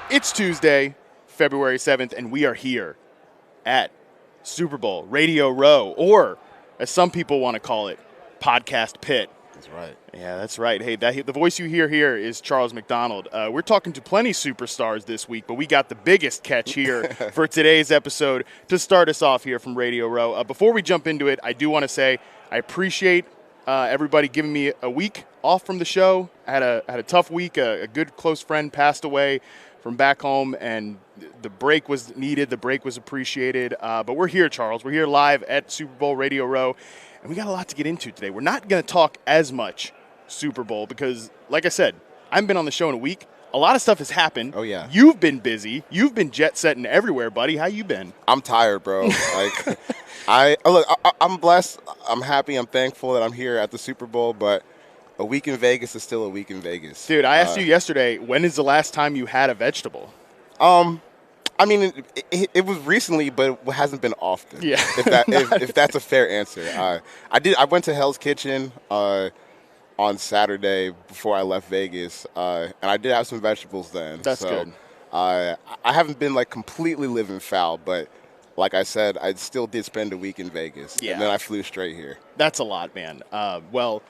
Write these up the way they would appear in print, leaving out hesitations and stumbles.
It's Tuesday, February 7th, and we are here at Super Bowl Radio Row, or as some people want to call it, Podcast Pit. That's right. Yeah, that's right. Hey, the voice you hear here is Charles McDonald. We're talking to plenty superstars this week, but we got the biggest catch here for today's episode to start us off here from Radio Row. Before we jump into it, I do want to say I appreciate everybody giving me a week off from the show. I had a tough week. A good close friend passed away from back home, and the break was needed. The break was appreciated. But we're here, Charles. We're here live at Super Bowl Radio Row, and we got a lot to get into today. We're not going to talk as much Super Bowl because, like I said, I haven't been on the show in a week. A lot of stuff has happened. Oh, yeah. You've been busy. You've been jet-setting everywhere, buddy. How you been? I'm tired, bro. I'm blessed. I'm happy. I'm thankful that I'm here at the Super Bowl, but a week in Vegas is still a week in Vegas. Dude, I asked you yesterday, when is the last time you had a vegetable? I mean, it was recently, but it hasn't been often. Yeah. If that's a fair answer. I went to Hell's Kitchen on Saturday before I left Vegas, and I did have some vegetables then. That's good. I haven't been like completely living foul, but like I said, I still did spend a week in Vegas, and then I flew straight here. That's a lot, man. Well,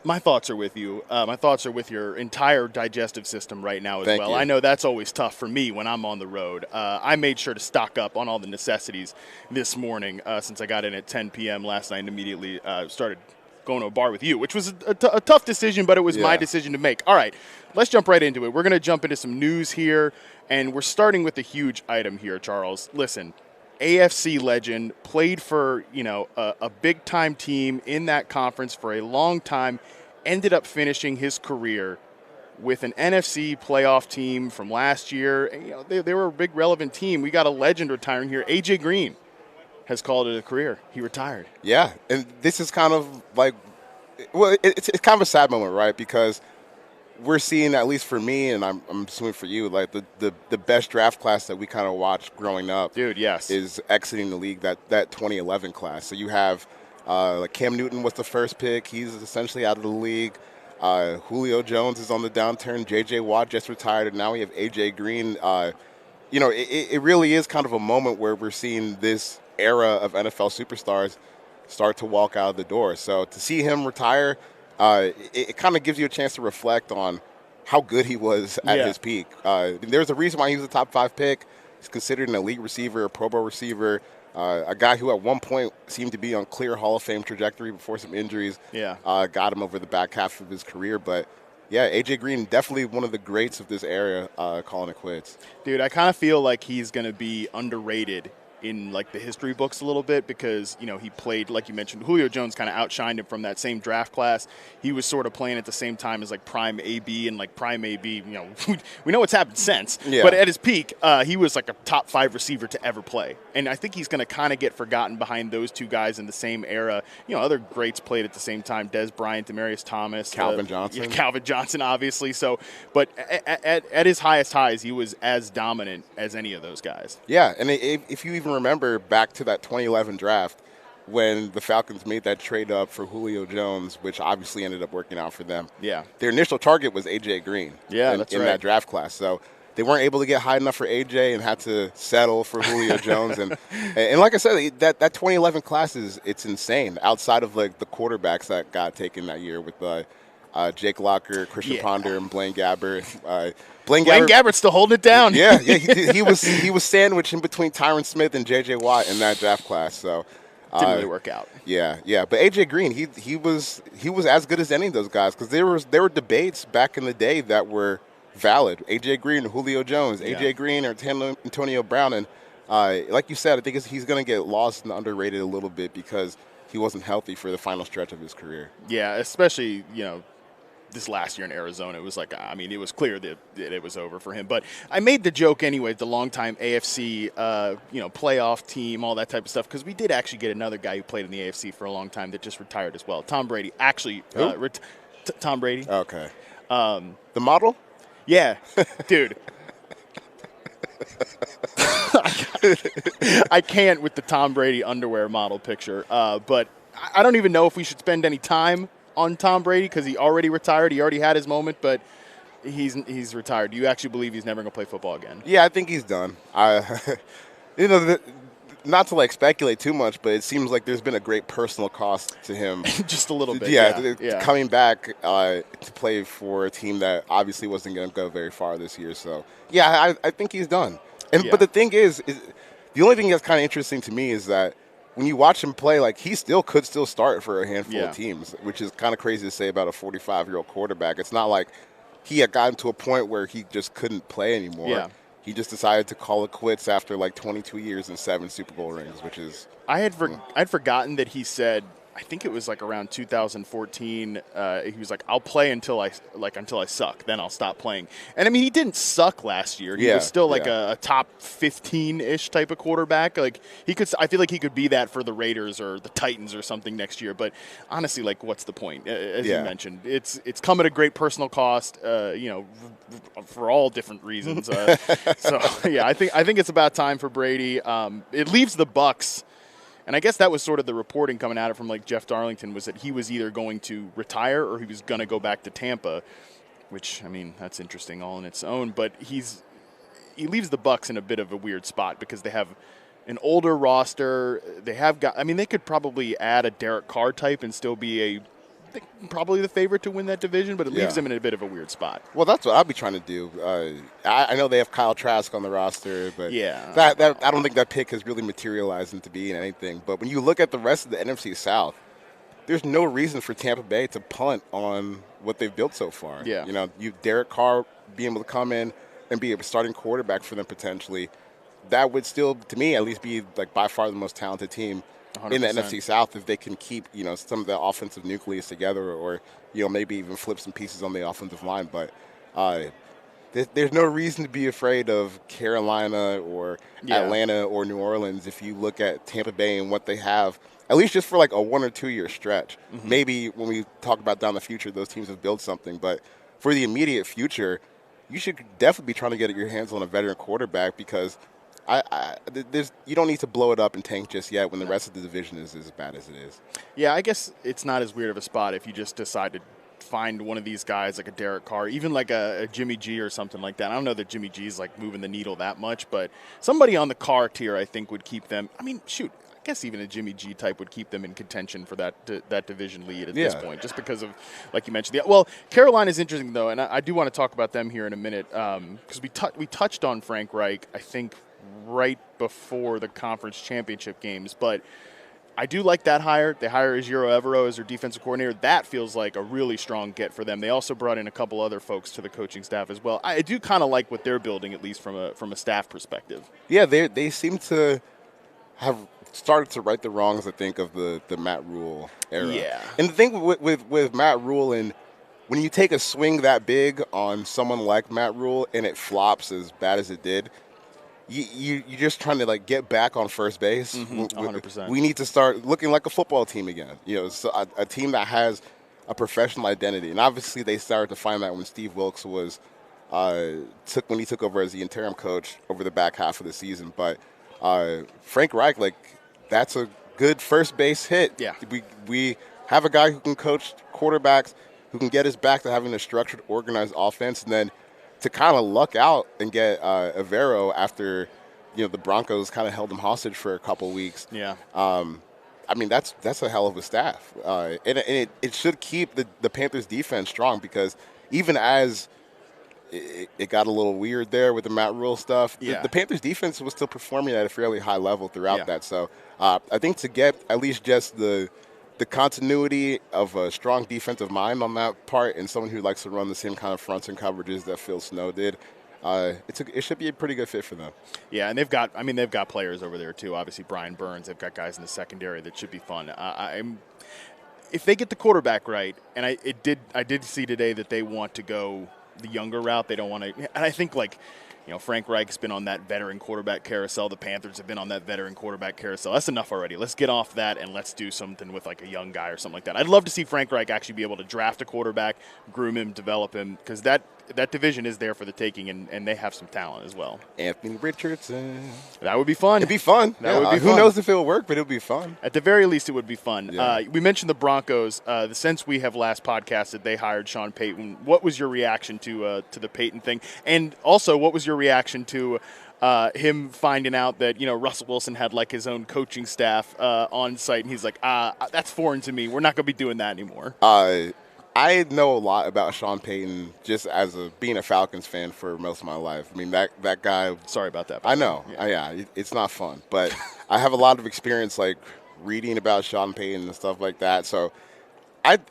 my thoughts are with you. My thoughts are with your entire digestive system right now as Thank well. you. I know that's always tough for me when I'm on the road. I made sure to stock up on all the necessities this morning since I got in at 10 p.m. last night and immediately started going to a bar with you, which was a tough decision, but it was my decision to make. All right, let's jump right into it. We're going to jump into some news here, and we're starting with a huge item here, Charles. Listen, AFC legend, played for, a big-time team in that conference for a long time, ended up finishing his career with an NFC playoff team from last year. And, they were a big, relevant team. We got a legend retiring here. A.J. Green has called it a career. He retired. Yeah, and this is kind of like, well, it's kind of a sad moment, right? Because we're seeing, at least for me, and I'm assuming for you, like the best draft class that we kind of watched growing up. Dude, yes. Is exiting the league, that 2011 class. So you have like Cam Newton was the first pick. He's essentially out of the league. Julio Jones is on the downturn. J.J. Watt just retired, and now we have A.J. Green. It really is kind of a moment where we're seeing this era of NFL superstars start to walk out of the door. So to see him retire, it kind of gives you a chance to reflect on how good he was at his peak. There's a reason why he was a top 5 pick. He's considered an elite receiver, a Pro Bowl receiver, a guy who at one point seemed to be on clear Hall of Fame trajectory before some injuries got him over the back half of his career. But, yeah, A.J. Green, definitely one of the greats of this era, calling it quits. Dude, I kind of feel like he's going to be underrated in like the history books a little bit because, he played, like you mentioned, Julio Jones kind of outshined him from that same draft class. He was sort of playing at the same time as like prime AB, and like prime AB, we know what's happened since. Yeah. But at his peak, he was like a top 5 receiver to ever play. And I think he's going to kind of get forgotten behind those two guys in the same era. Other greats played at the same time, Des Bryant, Demaryius Thomas. Calvin Johnson. Calvin Johnson, obviously. So, but at his highest highs, he was as dominant as any of those guys. Yeah, and if you even remember back to that 2011 draft when the Falcons made that trade up for Julio Jones, which obviously ended up working out for them. Yeah. Their initial target was A.J. Green in that draft class. So they weren't able to get high enough for A.J. and had to settle for Julio Jones. And like I said, that 2011 class it's insane outside of like the quarterbacks that got taken that year with Jake Locker, Christian Ponder, and Blaine Gabbert. Blaine Gabbert's still holding it down. Yeah, he was sandwiched in between Tyron Smith and J.J. Watt in that draft class. So didn't really work out. Yeah. But A.J. Green, he was as good as any of those guys because there were debates back in the day that were valid. A.J. Green or Julio Jones, A.J. Green or Antonio Brown, and like you said, I think he's going to get lost and underrated a little bit because he wasn't healthy for the final stretch of his career. Yeah, especially this last year in Arizona, it was like, it was clear that it was over for him. But I made the joke anyway, the longtime AFC, playoff team, all that type of stuff, because we did actually get another guy who played in the AFC for a long time that just retired as well. Tom Brady. Actually, Tom Brady. Okay. The model? Yeah. Dude. I can't with the Tom Brady underwear model picture, but I don't even know if we should spend any time on Tom Brady because he already retired. He already had his moment, but he's retired. Do you actually believe he's never going to play football again? Yeah, I think he's done. You know, not to like speculate too much, but it seems like there's been a great personal cost to him. Just a little bit. Yeah. Coming back to play for a team that obviously wasn't going to go very far this year. So, yeah, I think he's done. But the thing is the only thing that's kind of interesting to me is that when you watch him play, like he could still start for a handful of teams, which is kind of crazy to say about a 45-year-old quarterback. It's not like he had gotten to a point where he just couldn't play anymore. Yeah. He just decided to call it quits after like 22 years and 7 Super Bowl rings, which is I'd forgotten that he said, I think it was like around 2014. He was like, "I'll play until I suck, then I'll stop playing." And I mean, he didn't suck last year. He was still like a top 15-ish type of quarterback. Like I feel like he could be that for the Raiders or the Titans or something next year. But honestly, like, what's the point? As you mentioned, it's come at a great personal cost. For all different reasons. So yeah, I think it's about time for Brady. It leaves the Bucs. And I guess that was sort of the reporting coming out of from like Jeff Darlington was that he was either going to retire or he was going to go back to Tampa, which, I mean, that's interesting all in its own. But he leaves the Bucs in a bit of a weird spot because they have an older roster. They could probably add a Derek Carr type and still be probably the favorite to win that division, but it leaves them in a bit of a weird spot. Well, that's what I'll be trying to do. I know they have Kyle Trask on the roster, but that I don't think that pick has really materialized into being anything. But when you look at the rest of the NFC South, there's no reason for Tampa Bay to punt on what they've built so far. Yeah. You know, Derek Carr being able to come in and be a starting quarterback for them potentially, that would still, to me, at least be like by far the most talented team 100%. In the NFC South if they can keep, some of the offensive nucleus together or, maybe even flip some pieces on the offensive line. But there's no reason to be afraid of Carolina or Atlanta or New Orleans if you look at Tampa Bay and what they have, at least just for like a 1 or 2 year stretch. Mm-hmm. Maybe when we talk about down the future, those teams have built something. But for the immediate future, you should definitely be trying to get your hands on a veteran quarterback because – you don't need to blow it up and tank just yet when the rest of the division is as bad as it is. Yeah, I guess it's not as weird of a spot if you just decide to find one of these guys like a Derek Carr, even like a Jimmy G or something like that. I don't know that Jimmy G is like moving the needle that much, but somebody on the Carr tier I think would keep them. I mean, shoot, I guess even a Jimmy G type would keep them in contention for that division lead at this point, just because of, like you mentioned. Well, Carolina is interesting though, and I do want to talk about them here in a minute because we touched on Frank Reich, I think, right before the conference championship games, but I do like that hire. They hire Ejiro Evero as their defensive coordinator. That feels like a really strong get for them. They also brought in a couple other folks to the coaching staff as well. I do kind of like what they're building, at least from a staff perspective. Yeah, they seem to have started to right the wrongs, I think, of the Matt Rule era. Yeah. And the thing with Matt Rule, and when you take a swing that big on someone like Matt Rule and it flops as bad as it did, you're just trying to like get back on first base. 100%. We need to start looking like a football team again. So a team that has a professional identity. And obviously they started to find that when Steve Wilkes was when he took over as the interim coach over the back half of the season. But Frank Reich, like, that's a good first base hit. Yeah. We have a guy who can coach quarterbacks, who can get us back to having a structured, organized offense, and then to kind of luck out and get Evero after, the Broncos kind of held him hostage for a couple weeks. Yeah. I mean, that's a hell of a staff. And it should keep the Panthers' defense strong because even as it got a little weird there with the Matt Rule stuff, the Panthers' defense was still performing at a fairly high level throughout that. So I think to get at least just the continuity of a strong defensive mind on that part and someone who likes to run the same kind of fronts and coverages that Phil Snow did, it should be a pretty good fit for them. Yeah, and they've got players over there too. Obviously, Brian Burns. They've got guys in the secondary that should be fun. If they get the quarterback right, and I did see today that they want to go the younger route. They don't want to, and I think Frank Reich's been on that veteran quarterback carousel. The Panthers have been on that veteran quarterback carousel. That's enough already. Let's get off that and let's do something with like a young guy or something like that. I'd love to see Frank Reich actually be able to draft a quarterback, groom him, develop him, because that that division is there for the taking, and they have some talent as well. Anthony Richardson. That would be fun. It'd be fun. That would be fun. Who knows if it'll work, but it'll be fun. At the very least, it would be fun. Yeah. We mentioned the Broncos. Since we have last podcasted, they hired Sean Payton. What was your reaction to the Payton thing? And also, what was your reaction to him finding out that, Russell Wilson had like his own coaching staff on site, and he's like, that's foreign to me. We're not going to be doing that anymore. I know a lot about Sean Payton just as being a Falcons fan for most of my life. I mean, that guy. Sorry about that. I know. Yeah, it's not fun. But I have a lot of experience, like, reading about Sean Payton and stuff like that. So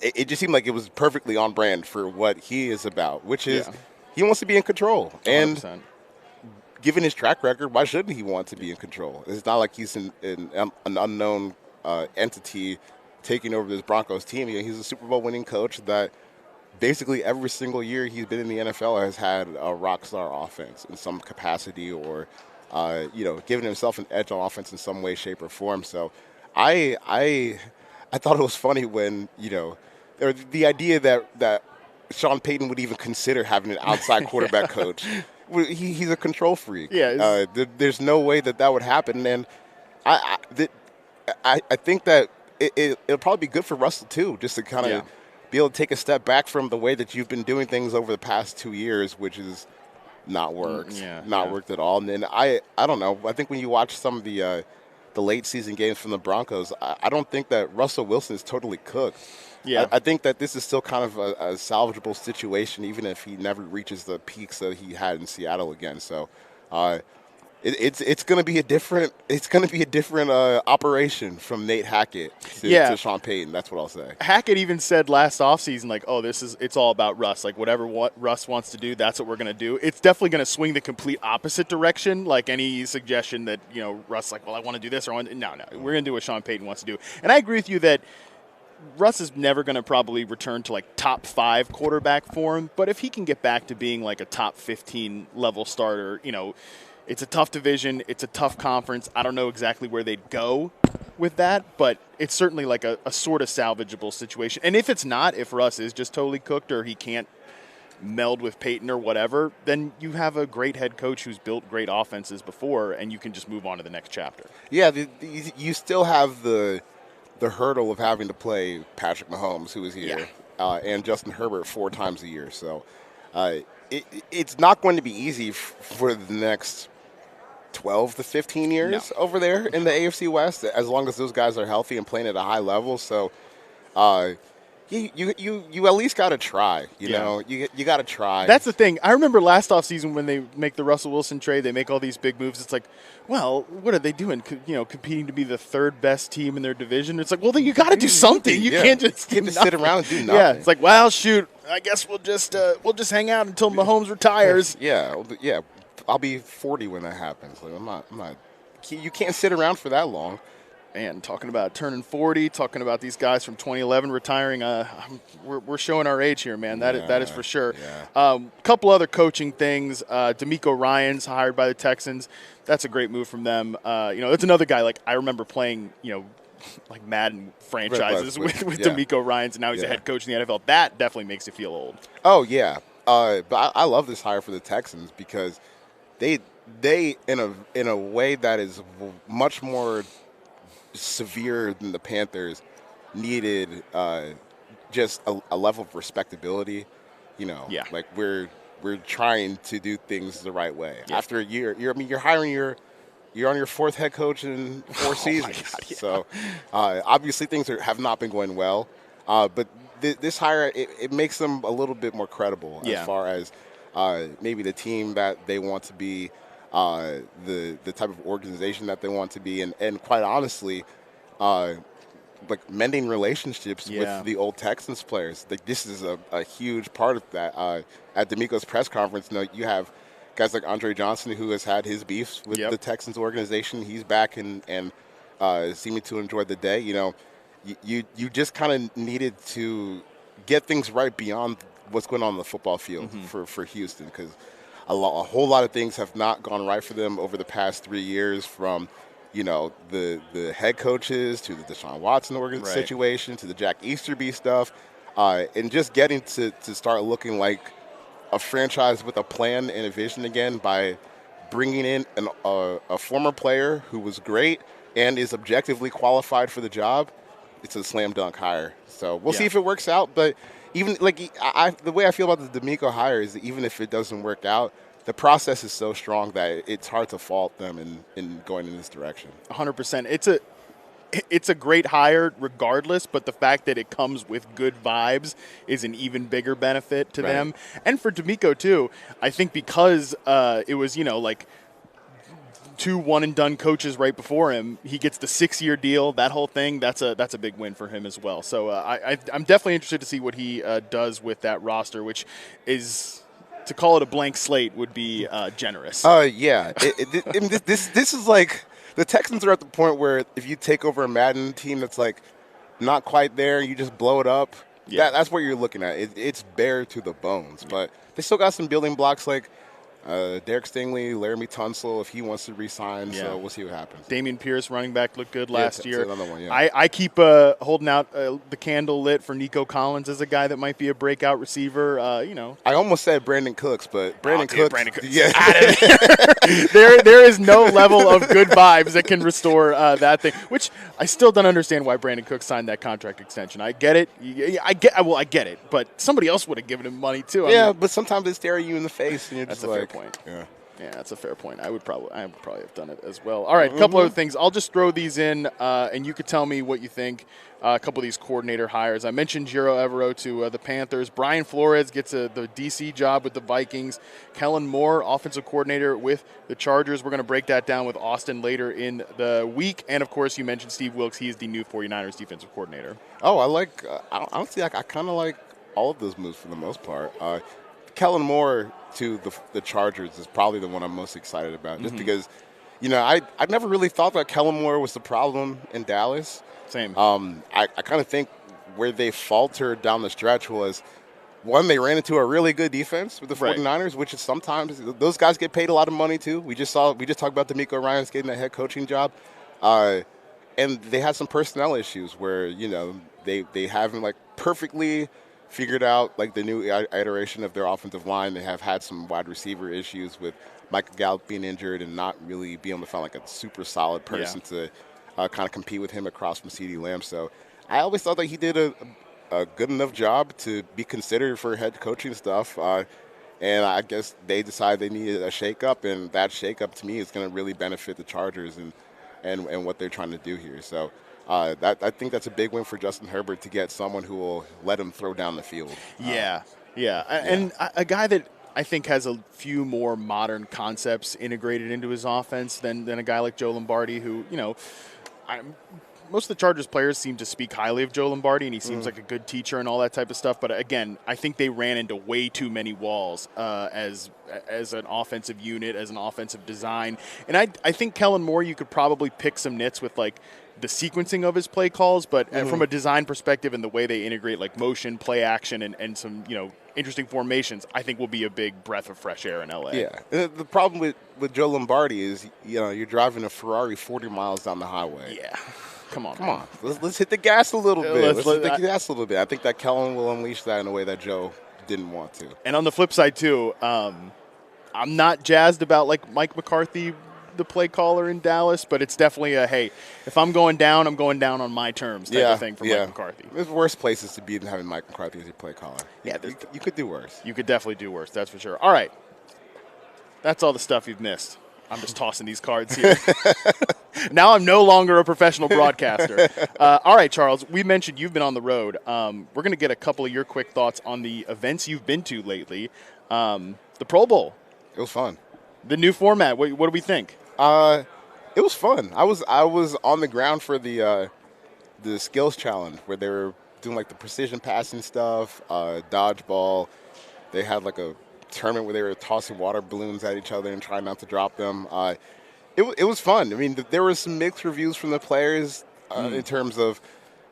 it just seemed like it was perfectly on brand for what he is about, which is he wants to be in control. 100%. And given his track record, why shouldn't he want to be in control? It's not like he's an unknown entity taking over this Broncos team. He's a Super Bowl winning coach that basically every single year he's been in the NFL has had a rock star offense in some capacity, or giving himself an edge on offense in some way, shape, or form. So I thought it was funny when the idea that Sean Payton would even consider having an outside quarterback coach. He's a control freak. Yeah, there's no way that would happen, and I think that it'll probably be good for Russell too, just to kind of be able to take a step back from the way that you've been doing things over the past 2 years, which is not worked, worked at all. And then I don't know. I think when you watch some of the late season games from the Broncos, I don't think that Russell Wilson is totally cooked. Yeah, I think that this is still kind of a salvageable situation, even if he never reaches the peaks that he had in Seattle again. So. It's going to be a different operation from Nate Hackett to Sean Payton. That's what I'll say. Hackett even said last offseason, like, it's all about Russ. Like, whatever Russ wants to do, that's what we're going to do. It's definitely going to swing the complete opposite direction. Like any suggestion that, Russ, like, well, I want to do this or no, we're going to do what Sean Payton wants to do. And I agree with you that Russ is never going to probably return to like top 5 quarterback form. But if he can get back to being like a top 15 level starter, it's a tough division. It's a tough conference. I don't know exactly where they'd go with that, but it's certainly like a sort of salvageable situation. And if it's not, if Russ is just totally cooked or he can't meld with Payton or whatever, then you have a great head coach who's built great offenses before, and you can just move on to the next chapter. Yeah, you still have the hurdle of having to play Patrick Mahomes, who is here, and Justin Herbert 4 times a year. So it's not going to be easy for the next 12 to 15 years over there in the AFC West, as long as those guys are healthy and playing at a high level. So you at least got to try. You know, you got to try. That's the thing. I remember last offseason when they make the Russell Wilson trade, they make all these big moves. It's like, well, what are they doing? Competing to be the 3rd best team in their division. It's like, well, then you got to do something. You can't just sit around and do nothing. Yeah, it's like, well, shoot, I guess we'll just hang out until Mahomes retires. Yeah. I'll be 40 when that happens. Like, I'm not. You can't sit around for that long. And talking about turning 40, talking about these guys from 2011 retiring, we're showing our age here, man. That is for sure. Yeah. Couple other coaching things. DeMeco Ryans hired by the Texans. That's a great move from them. It's another guy. Like, I remember playing, like Madden franchises with DeMeco Ryans, and now he's a head coach in the NFL. That definitely makes you feel old. Oh yeah, but I love this hire for the Texans because they in a way that is much more severe than the Panthers needed just a level of respectability. Like we're trying to do things the right way. After a year, you're on your 4th head coach in 4 seasons. God, yeah. So obviously things have not been going well. But this hire, it makes them a little bit more credible as far as maybe the team that they want to be, the type of organization that they want to be, and quite honestly, like mending relationships with the old Texans players. Like, this is a huge part of that. At DeMeco's press conference, you have guys like Andre Johnson, who has had his beefs with the Texans organization. He's back and seeming to enjoy the day. You just kind of needed to get things right beyond what's going on the football field for Houston, because a whole lot of things have not gone right for them over the past 3 years, from the head coaches to the Deshaun Watson situation to the Jack Easterby stuff, and just getting to start looking like a franchise with a plan and a vision again by bringing in a former player who was great and is objectively qualified for the job. It's a slam dunk hire. So we'll see if it works out. But even like the way I feel about the DeMeco hire is that even if it doesn't work out, the process is so strong that it's hard to fault them in going in this direction. 100%. It's a great hire regardless, but the fact that it comes with good vibes is an even bigger benefit to them. And for DeMeco, too, I think because it was, like 2 one-and-done coaches right before him, he gets the 6-year deal, that whole thing, that's a big win for him as well. So I'm definitely interested to see what he does with that roster, which is, to call it a blank slate would be generous. Yeah. This is like – the Texans are at the point where if you take over a Madden team that's like not quite there, you just blow it up. That's what you're looking at. It's bare to the bones, but they still got some building blocks like Derek Stingley, Laramie Tunsil, if he wants to re-sign. So we'll see what happens. Damian Pierce, running back, looked good last year. Another one, I keep holding out the candle lit for Nico Collins as a guy that might be a breakout receiver. I almost said Brandon Cooks, but Brandon Cooks. Yeah. there is no level of good vibes that can restore that thing, which I still don't understand why Brandon Cooks signed that contract extension. I get it. I get it, but somebody else would have given him money too. But sometimes they stare you in the face and you're just like, point. Yeah, that's a fair point. I would probably have done it as well. All right, a couple other things. I'll just throw these in, and you could tell me what you think. A couple of these coordinator hires. I mentioned Giro Evero to the Panthers. Brian Flores gets the DC job with the Vikings. Kellen Moore, offensive coordinator with the Chargers. We're going to break that down with Austin later in the week. And, of course, you mentioned Steve Wilks. He is the new 49ers defensive coordinator. Oh, I kind of like all of those moves for the most part. Kellen Moore to the Chargers is probably the one I'm most excited about, just because, I never really thought that Kellen Moore was the problem in Dallas. Same. I kind of think where they faltered down the stretch was, one, they ran into a really good defense with the 49ers, which is sometimes those guys get paid a lot of money too. We just talked about DeMeco Ryans getting a head coaching job, and they had some personnel issues where they haven't like perfectly figured out like the new iteration of their offensive line. They have had some wide receiver issues with Michael Gallup being injured and not really being able to find like a super solid person to kind of compete with him across from CeeDee Lamb. So I always thought that he did a good enough job to be considered for head coaching stuff. And I guess they decided they needed a shakeup, and that shakeup to me is going to really benefit the Chargers and what they're trying to do here. So I think that's a big win for Justin Herbert to get someone who will let him throw down the field. And a guy that I think has a few more modern concepts integrated into his offense than a guy like Joe Lombardi, who, most of the Chargers players seem to speak highly of Joe Lombardi, and he seems like a good teacher and all that type of stuff. But again, I think they ran into way too many walls as an offensive unit, as an offensive design. And I think Kellen Moore, you could probably pick some nits with like the sequencing of his play calls, but from a design perspective and the way they integrate like motion, play action, and some interesting formations, I think will be a big breath of fresh air in LA. Yeah, the problem with Joe Lombardi is you're driving a Ferrari 40 miles down the highway. Yeah. Come on. Let's hit the gas a little bit. Let's hit the gas a little bit. I think that Kellen will unleash that in a way that Joe didn't want to. And on the flip side, too, I'm not jazzed about, like, Mike McCarthy, the play caller in Dallas, but it's definitely hey, if I'm going down on my terms type of thing for Mike McCarthy. There's worse places to be than having Mike McCarthy as your play caller. Yeah, you could do worse. You could definitely do worse, that's for sure. All right. That's all the stuff you've missed. I'm just tossing these cards here. Now I'm no longer a professional broadcaster. All right, Charles, we mentioned you've been on the road. We're going to get a couple of your quick thoughts on the events you've been to lately. The Pro Bowl. It was fun. The new format. What do we think? It was fun. I was on the ground for the skills challenge where they were doing like the precision passing stuff, dodgeball. They had like a tournament where they were tossing water balloons at each other and trying not to drop them. It was fun. I mean, there were some mixed reviews from the players in terms of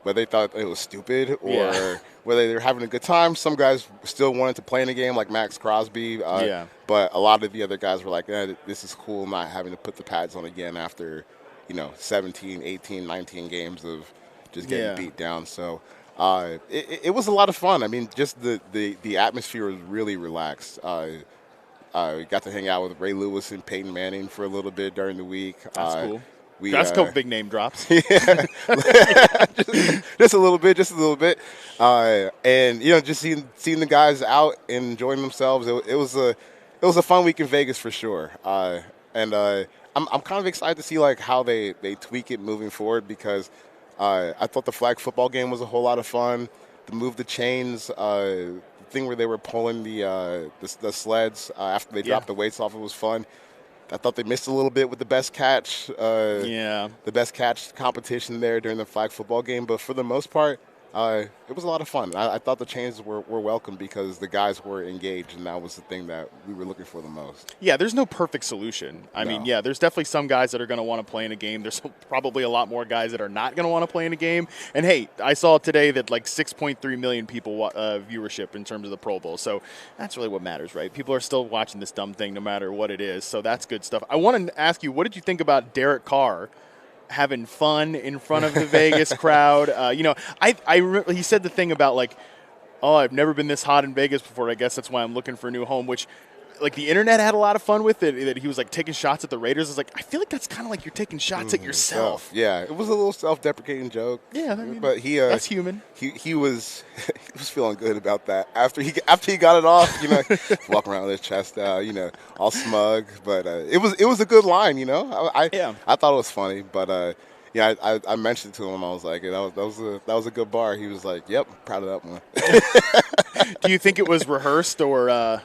whether they thought it was stupid or whether they were having a good time. Some guys still wanted to play in the game, like Max Crosby. But a lot of the other guys were like, this is cool not having to put the pads on again after, 17, 18, 19 games of just getting beat down. So It was a lot of fun. I mean, just the atmosphere was really relaxed. We got to hang out with Ray Lewis and Peyton Manning for a little bit during the week. That's cool. That's a couple big name drops. Yeah, just a little bit, and just seeing the guys out and enjoying themselves. It was a fun week in Vegas for sure. And I'm kind of excited to see like how they tweak it moving forward because I thought the flag football game was a whole lot of fun. The move the chains, the thing where they were pulling the sleds after they dropped the weights off, it was fun. I thought they missed a little bit with the best catch. The best catch competition there during the flag football game, but for the most part, it was a lot of fun. I thought the changes were welcome because the guys were engaged, and that was the thing that we were looking for the most. Yeah, there's no perfect solution. I mean, there's definitely some guys that are going to want to play in a game. There's probably a lot more guys that are not going to want to play in a game. And, hey, I saw today that like 6.3 million people viewership in terms of the Pro Bowl. So that's really what matters, right? People are still watching this dumb thing no matter what it is. So that's good stuff. I want to ask you, what did you think about Derek Carr having fun in front of the Vegas crowd? He said the thing about like, oh, I've never been this hot in Vegas before. I guess that's why I'm looking for a new home, which like the internet had a lot of fun with it, that he was like taking shots at the Raiders. I was like, I feel like that's kind of like you're taking shots at yourself. Yeah, it was a little self-deprecating joke. Yeah, I mean, but that's human. He was feeling good about that after he got it off. Walking around with his chest out, all smug. But it was a good line. I thought it was funny, but. I mentioned to him. I was like, that was a good bar. He was like, "Yep, proud of that one." Do you think it was rehearsed or? I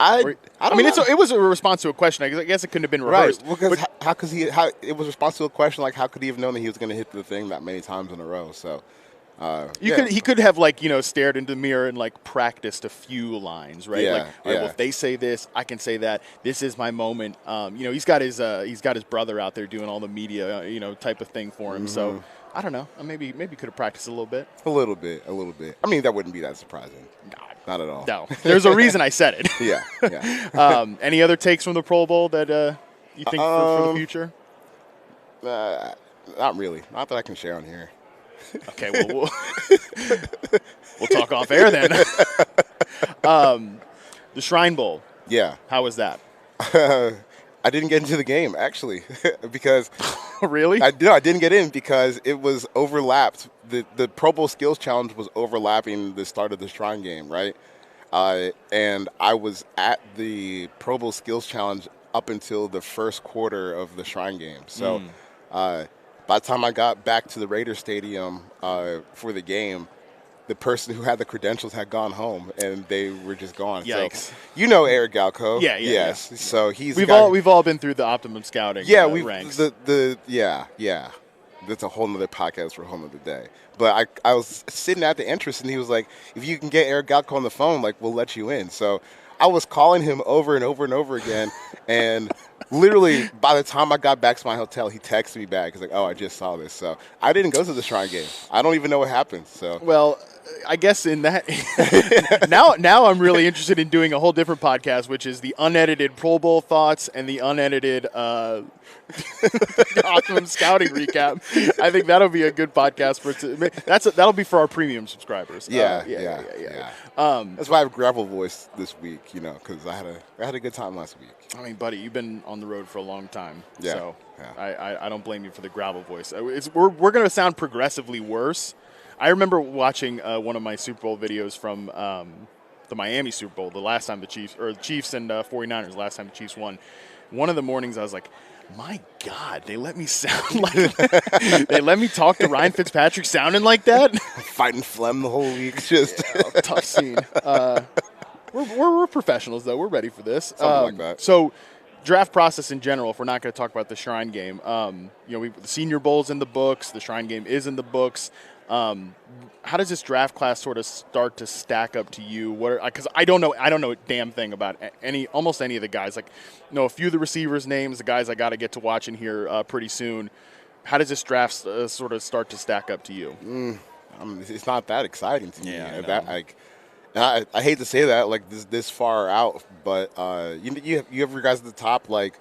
mean, it was a response to a question. I guess it couldn't have been rehearsed. Right, because how it was a response to a question. Like, how could he have known that he was going to hit the thing that many times in a row? So. He could have stared into the mirror and like practiced a few lines, right? Yeah, like, all right, well, if they say this, I can say that. This is my moment. He's got his brother out there doing all the media, type of thing for him. Mm-hmm. So I don't know. Maybe could have practiced a little bit. A little bit. I mean, that wouldn't be that surprising. Not at all. No, there's a reason I said it. Yeah. Any other takes from the Pro Bowl that you think for the future? Not really. Not that I can share on here. Okay, well, we'll talk off air then. The Shrine Bowl. Yeah. How was that? I didn't get into the game, actually, because Really? I didn't get in because it was overlapped. The Pro Bowl Skills Challenge was overlapping the start of the Shrine game, right? And I was at the Pro Bowl Skills Challenge up until the first quarter of the Shrine game. So by the time I got back to the Raiders Stadium for the game, the person who had the credentials had gone home, and they were just gone. Yikes! So, Eric Galco. Yeah. Yes. Yeah. So we've all been through the optimum scouting. Ranks. That's a whole nother podcast for a whole nother day. But I was sitting at the entrance, and he was like, "If you can get Eric Galco on the phone, like we'll let you in." So I was calling him over and over and over again, and literally by the time I got back to my hotel, he texted me back. He's like, "Oh, I just saw this." So I didn't go to the Shrine game. I don't even know what happened. So well, I guess in that now I'm really interested in doing a whole different podcast, which is the unedited Pro Bowl thoughts and the unedited optimum scouting recap. I think that'll be a good podcast that'll be for our premium subscribers. Yeah. That's why I have gravel voice this week, because I had a good time last week. I mean, buddy, you've been on the road for a long time, so I don't blame you for the gravel voice. We're going to sound progressively worse. I remember watching one of my Super Bowl videos from the Miami Super Bowl, the last time the Chiefs and 49ers, last time the Chiefs won. One of the mornings I was like, my God, they let me sound like that. They let me talk to Ryan Fitzpatrick sounding like that. Fighting phlegm the whole week. Tough scene. We're professionals, though. We're ready for this. Something like that. So, draft process in general, if we're not going to talk about the Shrine game, the Senior Bowl's in the books. The Shrine game is in the books. How does this draft class sort of start to stack up to you? Because I don't know a damn thing about almost any of the guys. Like, a few of the receivers' names, the guys I got to get to watch in here pretty soon. How does this draft sort of start to stack up to you? It's not that exciting to me. Yeah, I hate to say that, like this far out, but you have your guys at the top, like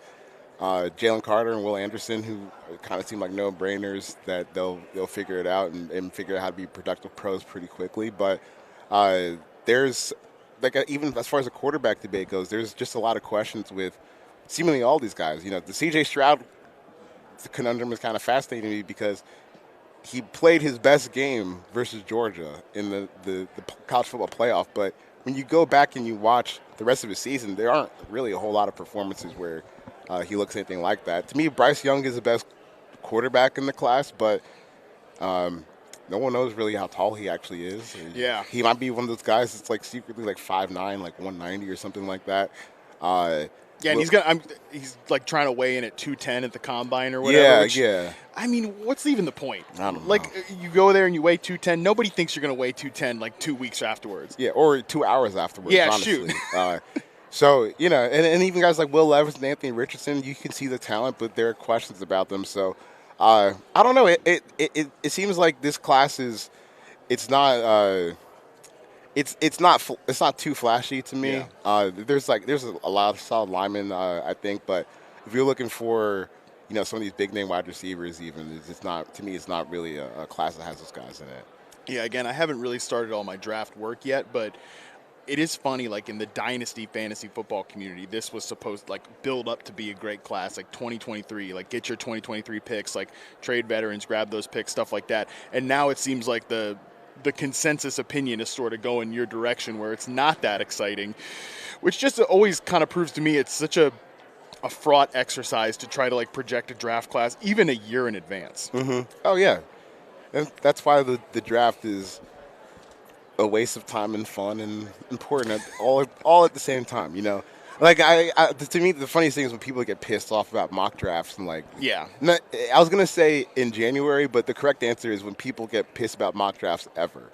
Jalen Carter and Will Anderson, who kind of seem like no-brainers that they'll figure it out and figure out how to be productive pros pretty quickly. But there's even as far as the quarterback debate goes, there's just a lot of questions with seemingly all these guys. The C.J. Stroud conundrum is kind of fascinating to me because he played his best game versus Georgia in the college football playoff. But when you go back and you watch the rest of his season, there aren't really a whole lot of performances where he looks anything like that. To me, Bryce Young is the best quarterback in the class, but no one knows really how tall he actually is. Yeah. He might be one of those guys that's like secretly like 5'9", like 190 or something like that. Yeah, and he's like trying to weigh in at 210 at the combine or whatever. Yeah. I mean, what's even the point? I don't know. Like, you go there and you weigh 210. Nobody thinks you're going to weigh 210 like 2 weeks afterwards. Yeah, or 2 hours afterwards. Yeah, honestly. shoot. So, and even guys like Will Levis and Anthony Richardson, you can see the talent, but there are questions about them. So, I don't know. It seems like this class it's not too flashy to me. Yeah. There's a lot of solid linemen, I think, but if you're looking for some of these big name wide receivers, even it's not really a class that has those guys in it. Yeah, again, I haven't really started all my draft work yet, but it is funny, like in the dynasty fantasy football community, this was supposed to like build up to be a great class, like 2023, like get your 2023 picks, like trade veterans, grab those picks, stuff like that. And now it seems like the consensus opinion is sort of going your direction where it's not that exciting, which just always kind of proves to me it's such a fraught exercise to try to like project a draft class even a year in advance. Mm-hmm. Oh, yeah. And that's why the draft is a waste of time and fun and important all at the same time, Like, to me, the funniest thing is when people get pissed off about mock drafts and, like... Yeah. I was going to say in January, but the correct answer is when people get pissed about mock drafts ever.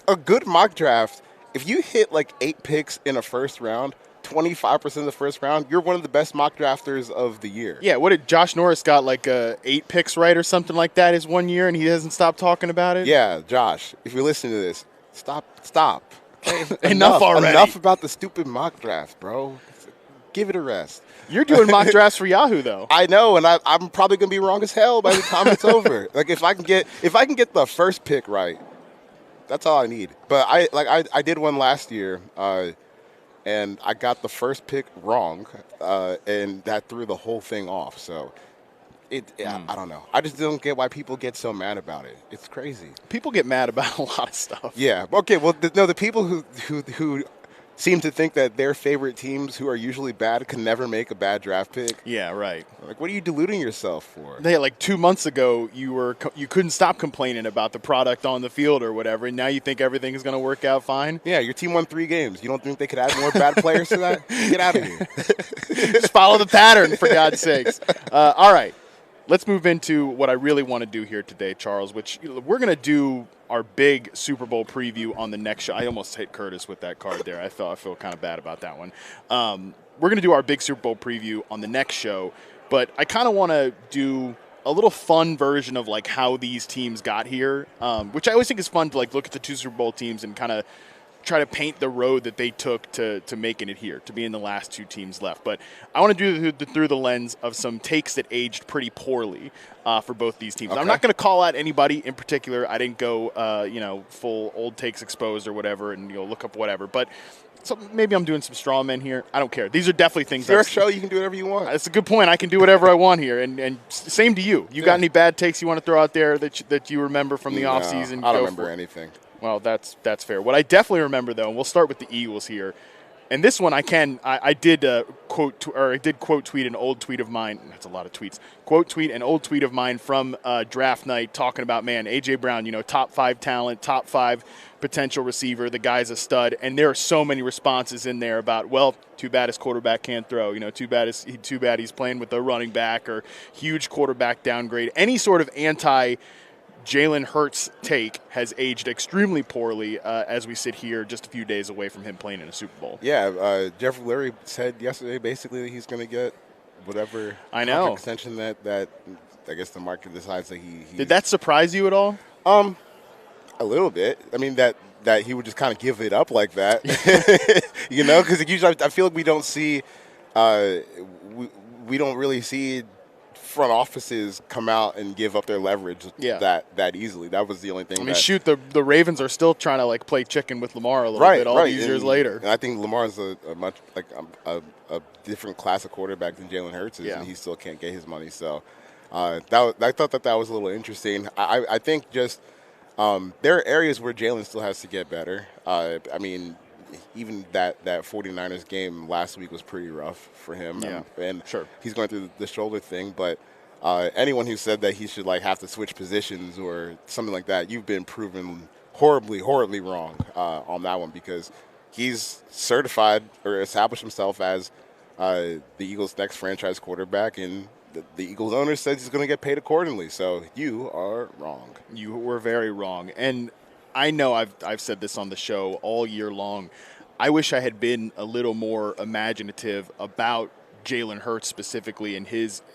A good mock draft, if you hit, like, 8 picks in a first round, 25% of the first round, you're one of the best mock drafters of the year. Yeah, what did Josh Norris got, like, 8 picks right or something like that his 1 year, and he hasn't stopped talking about it? Yeah, Josh, if you're listening to this, stop. Okay? Enough already. Enough about the stupid mock draft, bro. Give it a rest. You're doing mock drafts for Yahoo, though. I know, and I'm probably gonna be wrong as hell by the time it's over. Like if I can get the first pick right, that's all I need. But I did one last year, and I got the first pick wrong, and that threw the whole thing off. So. I don't know. I just don't get why people get so mad about it. It's crazy. People get mad about a lot of stuff. Yeah. Okay. Well, the people who seem to think that their favorite teams, who are usually bad, can never make a bad draft pick. Yeah. Right. Like, what are you deluding yourself for? Yeah, like 2 months ago, you couldn't stop complaining about the product on the field or whatever, and now you think everything is going to work out fine. Yeah. Your team won 3 games. You don't think they could add more bad players to that? Get out of here. Just follow the pattern, for God's sakes. All right. Let's move into what I really want to do here today, Charles, which we're going to do our big Super Bowl preview on the next show. I almost hit Curtis with that card there. I feel kind of bad about that one. We're going to do our big Super Bowl preview on the next show, but I kind of want to do a little fun version of like how these teams got here, which I always think is fun to like look at the 2 Super Bowl teams and kind of try to paint the road that they took to making it here, to being the last 2 teams left. But I want to do through the lens of some takes that aged pretty poorly for both these teams. Okay. I'm not going to call out anybody in particular. I didn't go, full old takes exposed or whatever and look up whatever. But so maybe I'm doing some straw men here. I don't care. These are definitely things. It's your show. You can do whatever you want. That's a good point. I can do whatever I want here. And same to you. You got any bad takes you want to throw out there that you remember from the offseason? I don't remember anything. Well, that's fair. What I definitely remember, though, and we'll start with the Eagles here, and this one I did quote tweet an old tweet of mine. That's a lot of tweets. Quote tweet an old tweet of mine from draft night talking about, man, A.J. Brown, top 5 talent, top 5 potential receiver. The guy's a stud, and there are so many responses in there about, well, too bad his quarterback can't throw. Too bad he's playing with a running back, or huge quarterback downgrade. Any sort of Jalen Hurts take has aged extremely poorly as we sit here just a few days away from him playing in a Super Bowl. Yeah, Jeffrey Lurie said yesterday basically that he's going to get whatever extension that I guess the market decides that he Did that surprise you at all? A little bit. I mean, that he would just kind of give it up like that. Because usually I feel like we don't see uh, we don't really see front offices come out and give up their leverage that easily. That was the only thing. I mean, shoot, the Ravens are still trying to like play chicken with Lamar a little bit all these years later. And I think Lamar's a much like a different class of quarterback than Jalen Hurts is, and he still can't get his money. So I thought that was a little interesting. I think just there are areas where Jalen still has to get better. I mean, even that 49ers game last week was pretty rough for him. And sure, he's going through the shoulder thing. But anyone who said that he should like have to switch positions or something like that, you've been proven horribly wrong on that one, because he's certified or established himself as the Eagles' next franchise quarterback, and the Eagles owner says he's going to get paid accordingly. So you are wrong. You were very wrong. And I know I've said this on the show all year long. I wish I had been a little more imaginative about Jalen Hurts specifically in his –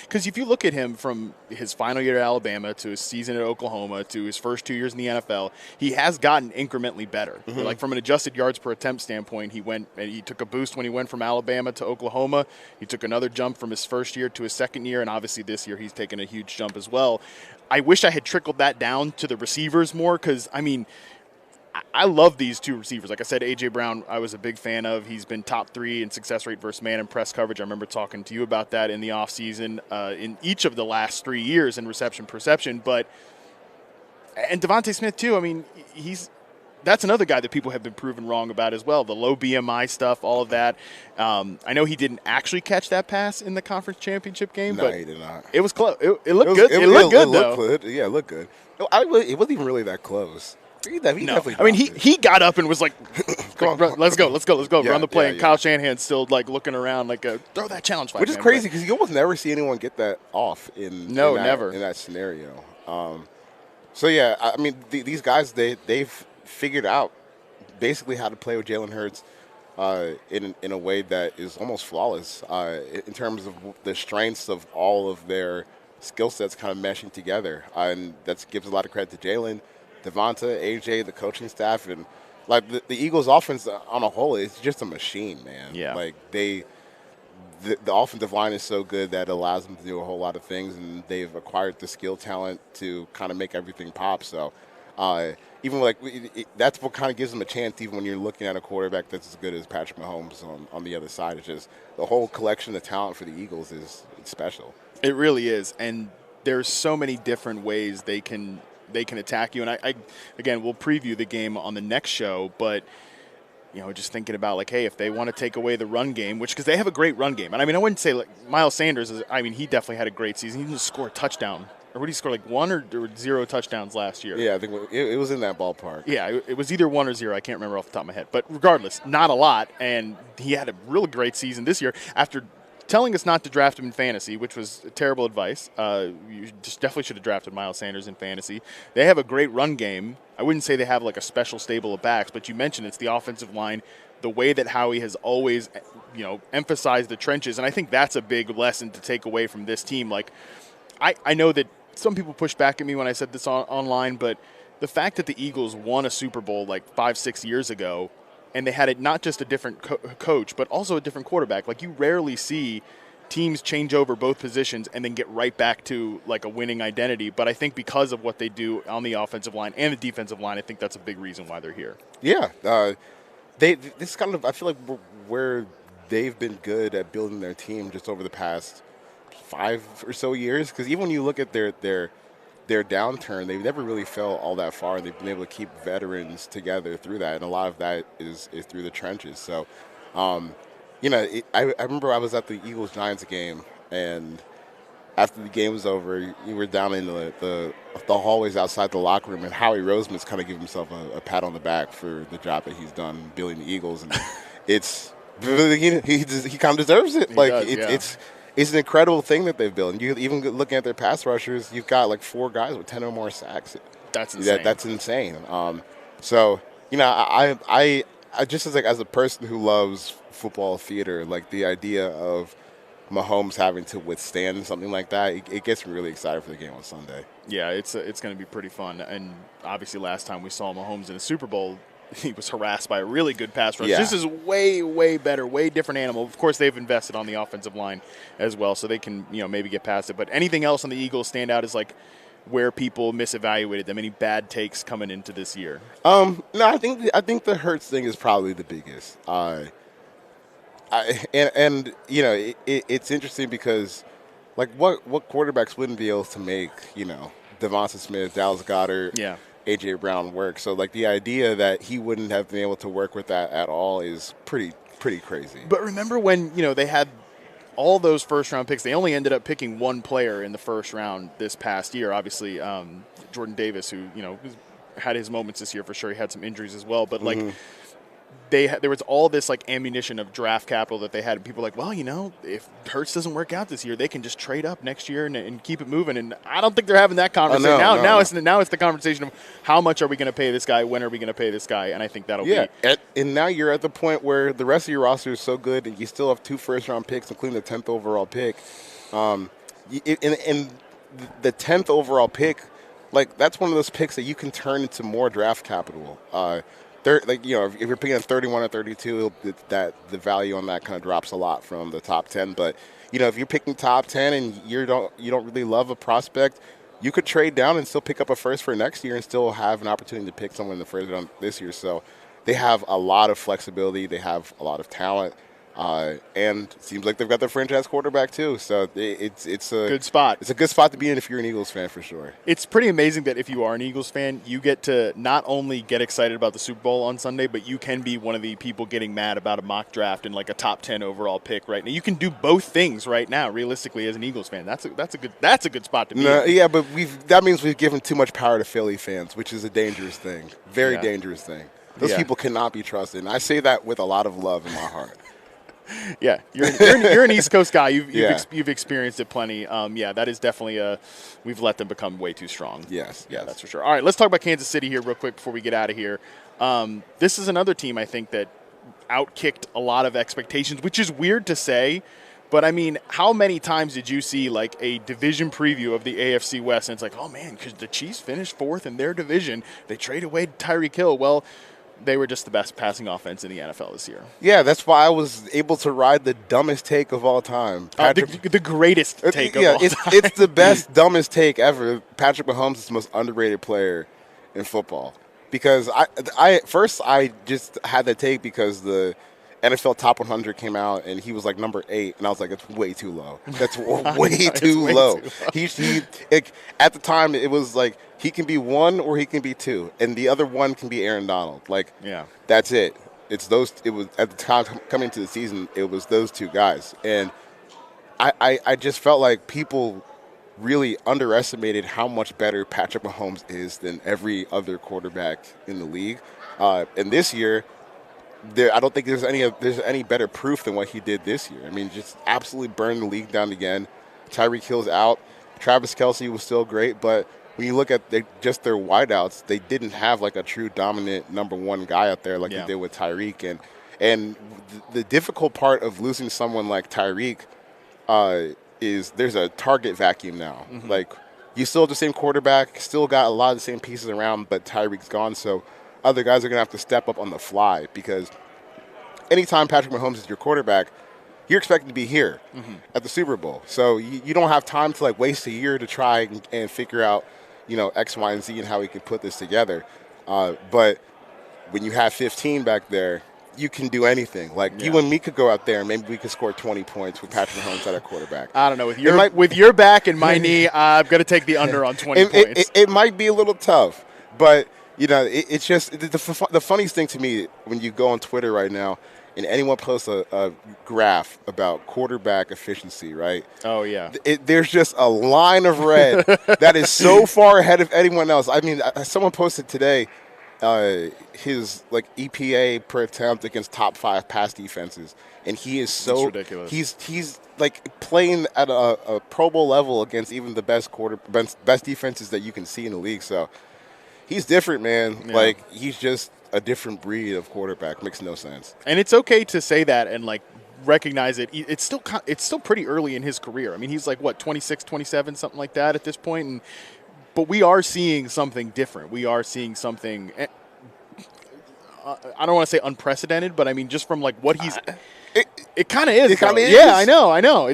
because if you look at him from his final year at Alabama to his season at Oklahoma to his first 2 years in the NFL, he has gotten incrementally better. Mm-hmm. Like from an adjusted yards per attempt standpoint, he took a boost when he went from Alabama to Oklahoma. He took another jump from his first year to his second year, and obviously this year he's taken a huge jump as well. I wish I had trickled that down to the receivers more, because, I mean, I love these two receivers. Like I said, A.J. Brown, I was a big fan of. He's been top 3 in success rate versus man and press coverage. I remember talking to you about that in the offseason in each of the last 3 years in reception perception. And Devontae Smith, too. I mean, that's another guy that people have been proven wrong about as well. The low BMI stuff, all of that. I know he didn't actually catch that pass in the conference championship game. No, he did not. It was close. It looked good. It looked good, though. Yeah, it looked good. It wasn't even really that close. No. I mean, he got up and was like, "Come on, let's go, Yeah, run the play." yeah, and Kyle Shanahan's still like looking around, like, "Throw that challenge flag." Which is crazy, because you almost never see anyone get that off never in that scenario. So yeah, I mean, these guys they've figured out basically how to play with Jalen Hurts in a way that is almost flawless in terms of the strengths of all of their skill sets kind of meshing together, and that gives a lot of credit to Jalen, Devonta, AJ, the coaching staff, and like the Eagles' offense on a whole is just a machine, man. Yeah. Like the offensive line is so good that it allows them to do a whole lot of things, and they've acquired the skill talent to kind of make everything pop. So even like that's what kind of gives them a chance, even when you're looking at a quarterback that's as good as Patrick Mahomes on the other side. It's just the whole collection of talent for the Eagles it's special. It really is, and there's so many different ways they can attack you. And I again, we'll preview the game on the next show, but just thinking about like, hey, if they want to take away the run game, because they have a great run game, and I mean, I wouldn't say like Miles Sanders he definitely had a great season. He didn't score a touchdown, or what did he score, like 1 or 0 touchdowns last year? Yeah, I think it was in that ballpark. Yeah, it was either 1 or 0. I can't remember off the top of my head, but regardless, not a lot. And he had a really great season this year after telling us not to draft him in fantasy, which was terrible advice. You just definitely should have drafted Miles Sanders in fantasy. They have a great run game. I wouldn't say they have like a special stable of backs, but you mentioned it's the offensive line, the way that Howie has always, emphasized the trenches, and I think that's a big lesson to take away from this team. Like, I know that some people pushed back at me when I said this online, but the fact that the Eagles won a Super Bowl like 5-6 years ago, and they had not just a different coach, but also a different quarterback. Like, you rarely see teams change over both positions and then get right back to like a winning identity. But I think because of what they do on the offensive line and the defensive line, I think that's a big reason why they're here. Yeah, this kind of, I feel like where they've been good at building their team just over the past 5 or so years. Because even when you look at their downturn, they've never really fell all that far. They've been able to keep veterans together through that, and a lot of that is through the trenches. So, I remember I was at the Eagles-Giants game, and after the game was over, you were down in the hallways outside the locker room, and Howie Roseman's kind of giving himself a pat on the back for the job that he's done building the Eagles, and it's he kind of deserves it. It's an incredible thing that they've built. And you even looking at their pass rushers, you've got like 4 guys with 10 or more sacks. That's insane. That's insane. I just as a person who loves football theater, like the idea of Mahomes having to withstand something like that, it gets me really excited for the game on Sunday. Yeah, it's going to be pretty fun. And obviously last time we saw Mahomes in a Super Bowl, he was harassed by a really good pass rush. Yeah. This is way, way better, way different animal. Of course, they've invested on the offensive line as well, so they can maybe get past it. But anything else on the Eagles stand out as like where people misevaluated them? Any bad takes coming into this year? No, I think the Hurts thing is probably the biggest. It's interesting because like what quarterbacks wouldn't be able to make Devonta Smith, Dallas Goedert, A.J. Brown work. So like the idea that he wouldn't have been able to work with that at all is pretty crazy. But remember when they had all those first-round picks, they only ended up picking one player in the first round this past year. Obviously, Jordan Davis, who had his moments this year for sure. He had some injuries as well, but like there was all this like ammunition of draft capital that they had, and people were like, well, if Hurts doesn't work out this year, they can just trade up next year and keep it moving. And I don't think they're having that conversation now. It's the conversation of how much are we going to pay this guy? When are we going to pay this guy? And I think that'll be. And now you're at the point where the rest of your roster is so good, and you still have 2 first-round picks, including the 10th overall pick. And the 10th overall pick, like that's one of those picks that you can turn into more draft capital. If you're picking at 31 or 32, that the value on that kind of drops a lot from the top 10. But if you're picking top 10 and you don't really love a prospect, you could trade down and still pick up a first for next year and still have an opportunity to pick someone in the first round this year. So they have a lot of flexibility. They have a lot of talent. And it seems like they've got their franchise quarterback too. So it's a good spot. It's a good spot to be in if you're an Eagles fan for sure. It's pretty amazing that if you are an Eagles fan, you get to not only get excited about the Super Bowl on Sunday, but you can be one of the people getting mad about a mock draft and like a top 10 overall pick right now. You can do both things right now, realistically, as an Eagles fan. That's a good spot to be in. Yeah, but that means we've given too much power to Philly fans, which is a dangerous thing. Very dangerous thing. Those people cannot be trusted. And I say that with a lot of love in my heart. Yeah, you're an East Coast guy. You've experienced it plenty. That is definitely we've let them become way too strong. Yes, that's for sure. All right, let's talk about Kansas City here real quick before we get out of here. This is another team I think that outkicked a lot of expectations, which is weird to say. But, I mean, how many times did you see, like, a division preview of the AFC West, and it's like, oh, man, because the Chiefs finished 4th in their division. They traded away Tyreek Hill. Well, they were just the best passing offense in the NFL this year. Yeah, that's why I was able to ride the dumbest take of all time. The greatest take of all time. It's the best, dumbest take ever. Patrick Mahomes is the most underrated player in football. Because I just had that take because the NFL Top 100 came out, and he was like number 8, and I was like, it's way too low. That's way too low. He at the time, it was like, he can be 1 or he can be 2, and the other one can be Aaron Donald. Like, that's it. It's those. It was at the time coming into the season. It was those 2 guys, and I just felt like people really underestimated how much better Patrick Mahomes is than every other quarterback in the league. And this year, I don't think there's any better proof than what he did this year. I mean, just absolutely burned the league down again. Tyreek Hill's out. Travis Kelce was still great, but when you look at their wideouts, they didn't have like a true dominant number 1 guy out there like they did with Tyreek. And the difficult part of losing someone like Tyreek is there's a target vacuum now. Mm-hmm. Like, you still have the same quarterback, still got a lot of the same pieces around, but Tyreek's gone, so other guys are going to have to step up on the fly because anytime Patrick Mahomes is your quarterback, you're expected to be here at the Super Bowl. So you don't have time to like waste a year to try and figure out, X, Y, and Z and how we can put this together. But when you have 15 back there, you can do anything. Like, you and me could go out there and maybe we could score 20 points with Patrick Mahomes at a quarterback. I don't know. With your back and my knee, I'm going to take the under on 20 points. It might be a little tough, but it's just the funniest thing to me when you go on Twitter right now and anyone posts a graph about quarterback efficiency, right? Oh, yeah. There's just a line of red that is so far ahead of anyone else. I mean, someone posted today his like EPA per attempt against top 5 pass defenses, and he is so ridiculous. He's like playing at a Pro Bowl level against even the best defenses that you can see in the league. So he's different, man. Yeah. Like, he's just a different breed of quarterback. Makes no sense. And it's okay to say that and like recognize it. It's still pretty early in his career. I mean, he's like 26, 27, something like that at this point. But we are seeing something different. We are seeing something I don't want to say unprecedented, but I mean just from like what he's. It kind of is. It kind of is. Yeah, I know.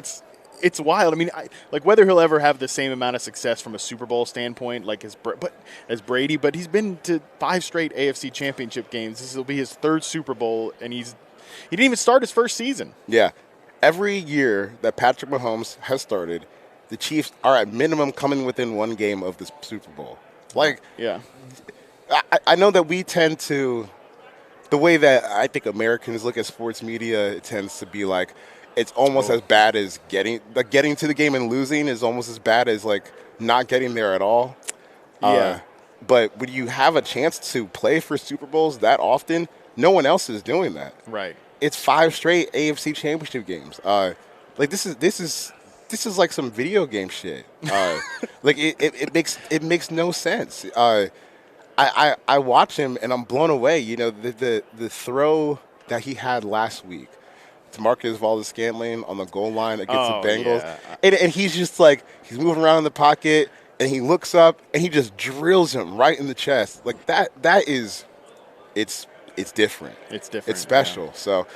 It's wild. I mean, like whether he'll ever have the same amount of success from a Super Bowl standpoint, like as Brady, but he's been to 5 straight AFC Championship games. This will be his 3rd Super Bowl, and he didn't even start his first season. Yeah, every year that Patrick Mahomes has started, the Chiefs are at minimum coming within 1 game of the Super Bowl. Like, yeah, I know that we tend to, the way that I think Americans look at sports media, it tends to be like, it's almost as bad as getting to the game and losing is almost as bad as like not getting there at all. Yeah. But when you have a chance to play for Super Bowls that often, no one else is doing that. Right. It's 5 straight AFC Championship games. Like this is like some video game shit. Like it makes no sense. I watch him and I'm blown away. You know, the throw that he had last week to Marcus Valdes-Scantling on the goal line against the Bengals. Yeah. And he's just like, he's moving around in the pocket and he looks up and he just drills him right in the chest. Like that is, it's different. It's different. It's special. Yeah. So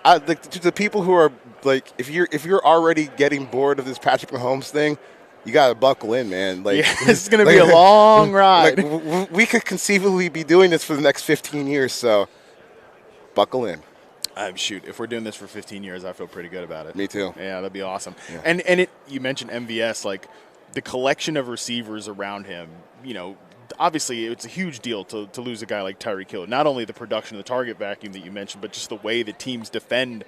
to the people who are like, if you're already getting bored of this Patrick Mahomes thing, you got to buckle in, man. Like, yeah, this is going to be a long ride. Like, we could conceivably be doing this for the next 15 years, so buckle in. Shoot, if we're doing this for 15 years, I feel pretty good about it. Me too. Yeah, that'd be awesome. Yeah. And you mentioned MVS, like the collection of receivers around him, you know, obviously it's a huge deal to lose a guy like Tyreek Hill. Not only the production of the target vacuum that you mentioned, but just the way the teams defend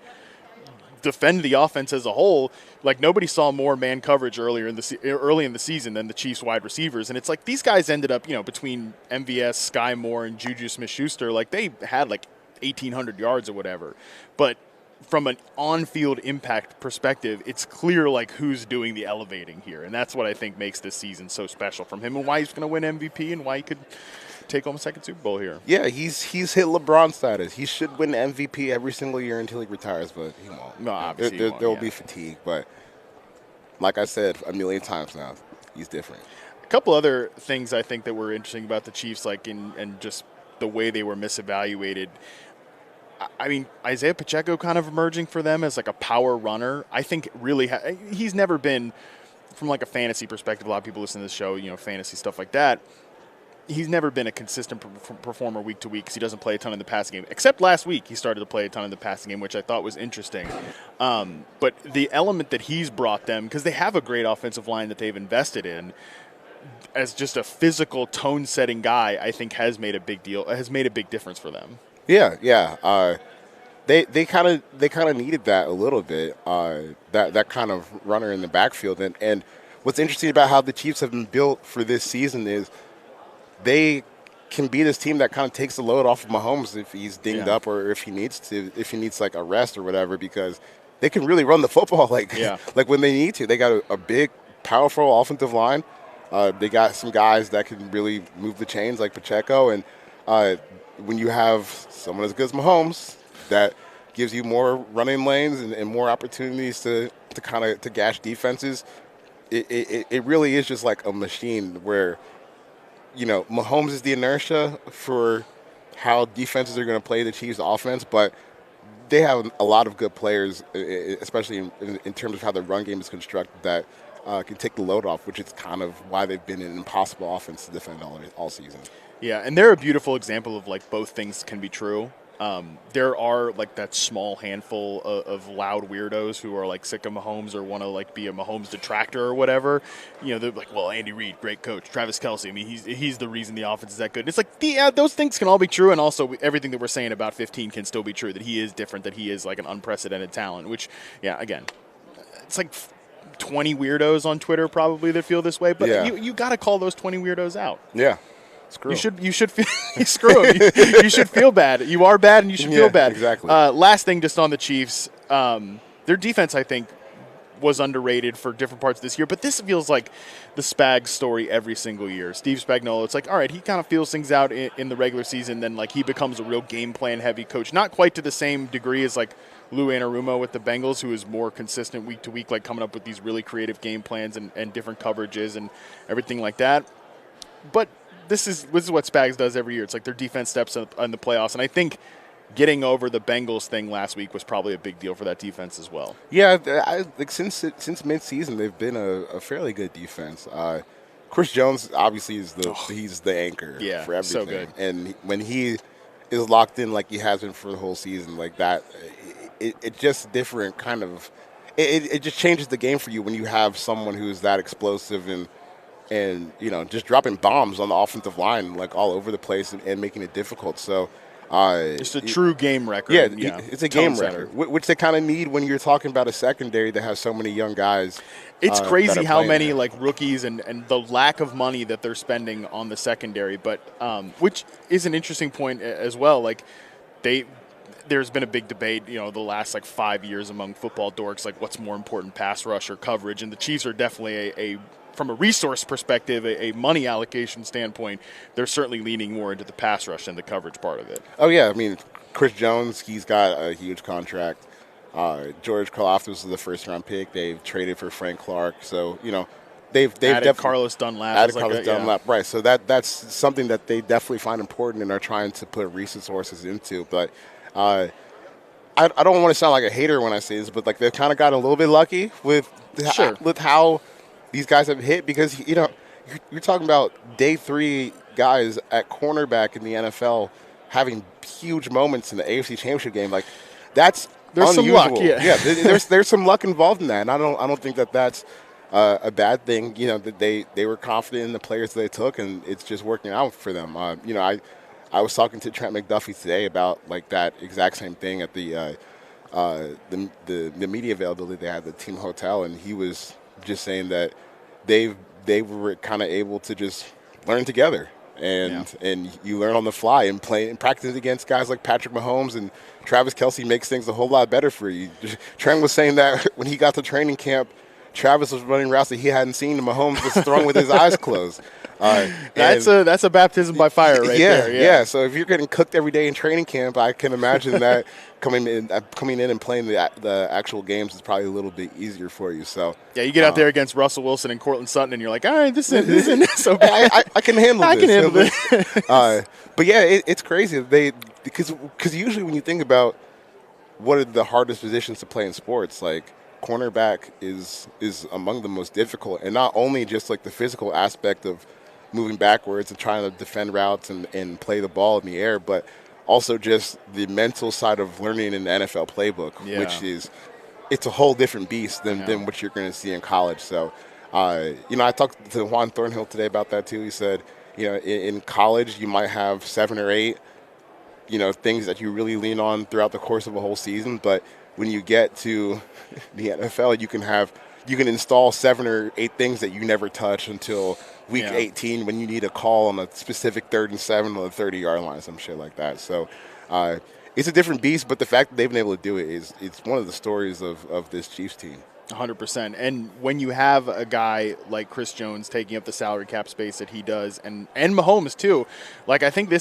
the offense as a whole. Like nobody saw more man coverage early in the season than the Chiefs wide receivers, and it's like these guys ended up, you know, between MVS, Sky Moore, and Juju Smith-Schuster, like they had like 1,800 yards or whatever. But from an on-field impact perspective, it's clear like who's doing the elevating here, and that's what I think makes this season so special from him, and why he's going to win MVP, and why he could take home a 2nd Super Bowl here. Yeah, he's hit LeBron status. He should win MVP every single year until he retires, but he won't. No, obviously there will be fatigue, but like I said a million times now, he's different. A couple other things I think that were interesting about the Chiefs, like and just the way they were misevaluated. I mean, Isaiah Pacheco kind of emerging for them as like a power runner. I think really he's never been, from like a fantasy perspective, a lot of people listen to this show, you know, fantasy stuff like that. He's never been a consistent performer week to week because he doesn't play a ton in the passing game. Except last week, he started to play a ton in the passing game, which I thought was interesting. But the element that he's brought them, because they have a great offensive line that they've invested in, as just a physical tone-setting guy, I think has made a big difference for them. Yeah. They kind of needed that a little bit. That kind of runner in the backfield. And what's interesting about how the Chiefs have been built for this season is they can be this team that kind of takes the load off of Mahomes if he's dinged up or if he needs like a rest or whatever, because they can really run the football like when they need to. They got a big, powerful offensive line. They got some guys that can really move the chains like Pacheco, and when you have someone as good as Mahomes, that gives you more running lanes and more opportunities to gash defenses. It really is just like a machine where, you know, Mahomes is the inertia for how defenses are going to play the Chiefs' offense, but they have a lot of good players, especially in terms of how the run game is constructed, that can take the load off, which is kind of why they've been an impossible offense to defend all season. Yeah, and they're a beautiful example of like both things can be true. There are like that small handful of loud weirdos who are like sick of Mahomes or want to like be a Mahomes detractor or whatever. You know, they're like, well, Andy Reid, great coach. Travis Kelce, I mean, he's the reason the offense is that good. And it's like, those things can all be true, and also everything that we're saying about 15 can still be true, that he is different, that he is like an unprecedented talent, which, yeah, again, it's like 20 weirdos on Twitter probably that feel this way, but you got to call those 20 weirdos out. Yeah. You should feel screw them. You should feel bad. You are bad, and you should feel bad. Exactly. Last thing, just on the Chiefs, their defense, I think, was underrated for different parts of this year. But this feels like the Spags story every single year. Steve Spagnuolo, it's like, all right, he kind of feels things out in the regular season, then like he becomes a real game plan heavy coach. Not quite to the same degree as like Lou Anarumo with the Bengals, who is more consistent week to week, like coming up with these really creative game plans and different coverages and everything like that. But this is what Spags does every year. It's like their defense steps up in the playoffs, and I think getting over the Bengals thing last week was probably a big deal for that defense as well. Yeah, since midseason, they've been a fairly good defense. Chris Jones obviously is he's the anchor for everything. So good. And when he is locked in like he has been for the whole season, like that, it just different kind of. It just changes the game for you when you have someone who's that explosive and just dropping bombs on the offensive line like all over the place and making it difficult. So. It's a true game record. Yeah, it's a game record, which they kind of need when you're talking about a secondary that has so many young guys. It's crazy how many like rookies and the lack of money that they're spending on the secondary, but which is an interesting point as well. Like there's been a big debate, the last like 5 years among football dorks, like what's more important, pass rush or coverage, and the Chiefs are definitely from a resource perspective, a money allocation standpoint, they're certainly leaning more into the pass rush than the coverage part of it. Oh, yeah. I mean, Chris Jones, he's got a huge contract. George Karlaftis was the first-round pick. They've traded for Frank Clark. So, they've added Carlos Dunlap. Dunlap, right. So that's something that they definitely find important and are trying to put resources into. But I don't want to sound like a hater when I say this, but like they've kind of gotten a little bit lucky with how – these guys have hit because, you're talking about day 3 guys at cornerback in the NFL having huge moments in the AFC Championship game. Like, that's there's unusual. Some luck, yeah. There's some luck involved in that, and I don't think that's a bad thing. That they were confident in the players they took, and it's just working out for them. I was talking to Trent McDuffie today about like that exact same thing at the media availability they had at the team hotel, and he was just saying that they were kind of able to just learn together, and you learn on the fly and play and practice against guys like Patrick Mahomes and Travis Kelce makes things a whole lot better for you. Trent was saying that when he got to training camp, Travis was running routes that he hadn't seen, and Mahomes was throwing with his eyes closed. That's a baptism by fire right there. Yeah. So if you're getting cooked every day in training camp, I can imagine that coming in and playing the actual games is probably a little bit easier for you. So you get out there against Russell Wilson and Cortland Sutton, and you're like, all right, this isn't so bad. I can handle this. I can handle this. But yeah, it's crazy. Because usually when you think about what are the hardest positions to play in sports, like cornerback is among the most difficult, and not only just like the physical aspect of moving backwards and trying to defend routes and play the ball in the air, but also just the mental side of learning an NFL playbook, which it's a whole different beast than what you're going to see in college. So, I talked to Juan Thornhill today about that too. He said, in college you might have 7 or 8, things that you really lean on throughout the course of a whole season, but when you get to the NFL, you can install 7 or 8 things that you never touch until week 18 when you need a call on a specific 3rd and 7 on the 30-yard line, some shit like that. So it's a different beast, but the fact that they've been able to do it it's one of the stories of this Chiefs team. 100%. And when you have a guy like Chris Jones taking up the salary cap space that he does, and Mahomes too, like I think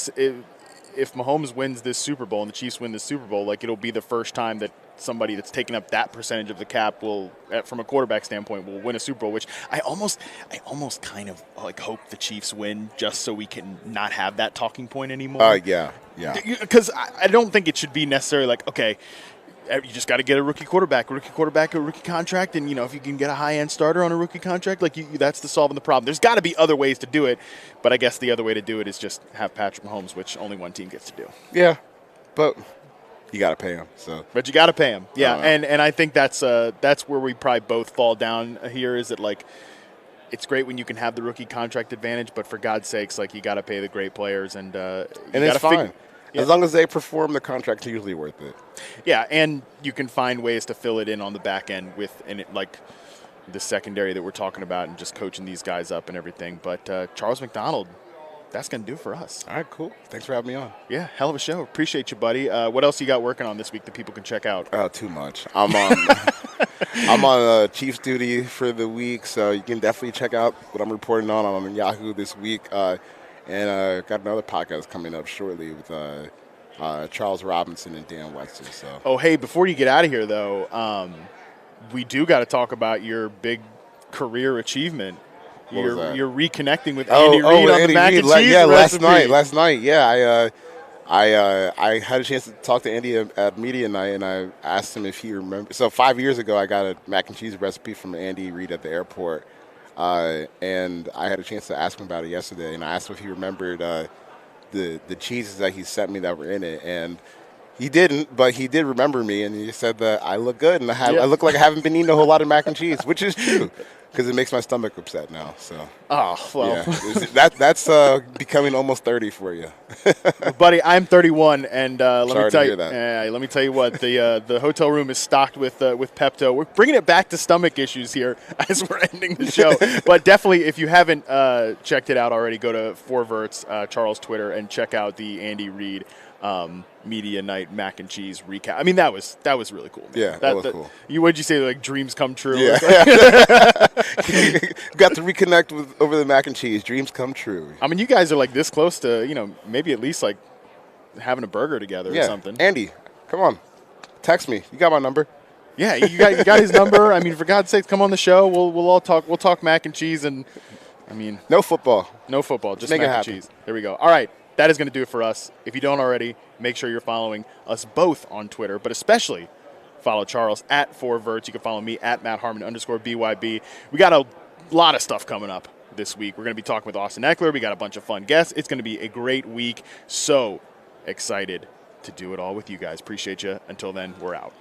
if Mahomes wins this Super Bowl and the Chiefs win this Super Bowl, like it'll be the first time that somebody that's taken up that percentage of the cap will, from a quarterback standpoint, will win a Super Bowl, which I almost kind of like hope the Chiefs win just so we can not have that talking point anymore. Yeah. Because I don't think it should be necessarily like, okay, you just got to get a rookie quarterback, a rookie contract, and if you can get a high-end starter on a rookie contract, like that's the solving the problem. There's got to be other ways to do it, but I guess the other way to do it is just have Patrick Mahomes, which only one team gets to do. Yeah, but you got to pay him. But you got to pay him. Yeah, and I think that's where we probably both fall down here. Is that like it's great when you can have the rookie contract advantage, but for God's sakes, like you got to pay the great players, and it's fine. As long as they perform, the contract's usually worth it. Yeah, and you can find ways to fill it in on the back end like the secondary that we're talking about and just coaching these guys up and everything. But Charles McDonald, that's going to do it for us. All right, cool. Thanks for having me on. Yeah, hell of a show. Appreciate you, buddy. What else you got working on this week that people can check out? Too much. I'm on Chiefs duty for the week, so you can definitely check out what I'm reporting on. I'm on Yahoo this week. And got another podcast coming up shortly with Charles Robinson and Dan Webster. So. Oh, hey, before you get out of here, though, we do got to talk about your big career achievement You're reconnecting with Andy Reid on the mac and cheese yeah, recipe. last night. Yeah, I had a chance to talk to Andy at media night, and I asked him if he remembered. So 5 years ago, I got a mac and cheese recipe from Andy Reid at the airport, and I had a chance to ask him about it yesterday. And I asked him if he remembered the cheeses that he sent me that were in it, and he didn't, but he did remember me, and he said that I look good, and I look like I haven't been eating a whole lot of mac and cheese, which is true, because it makes my stomach upset now. So, that's becoming almost 30 for you, buddy. I'm 31, and let me tell you what, the hotel room is stocked with Pepto. We're bringing it back to stomach issues here as we're ending the show, but definitely, if you haven't checked it out already, go to 4Verts, Charles' Twitter, and check out the Andy Reid media night mac and cheese recap. I mean, that was really cool, man. Yeah, that was cool. What'd you say? Like, dreams come true. Yeah. Got to reconnect over the mac and cheese. Dreams come true. I mean, you guys are like this close to, maybe at least like having a burger together or something. Andy, come on, text me. You got my number. Yeah, you got his number. I mean, for God's sake, come on the show. We'll all talk. We'll talk mac and cheese, and I mean, no football, just mac and cheese. There we go. All right. That is going to do it for us. If you don't already, make sure you're following us both on Twitter, but especially follow Charles at 4Verts. You can follow me at @Harmon_BYB. We got a lot of stuff coming up this week. We're going to be talking with Austin Eckler. We got a bunch of fun guests. It's going to be a great week. So excited to do it all with you guys. Appreciate you. Until then, we're out.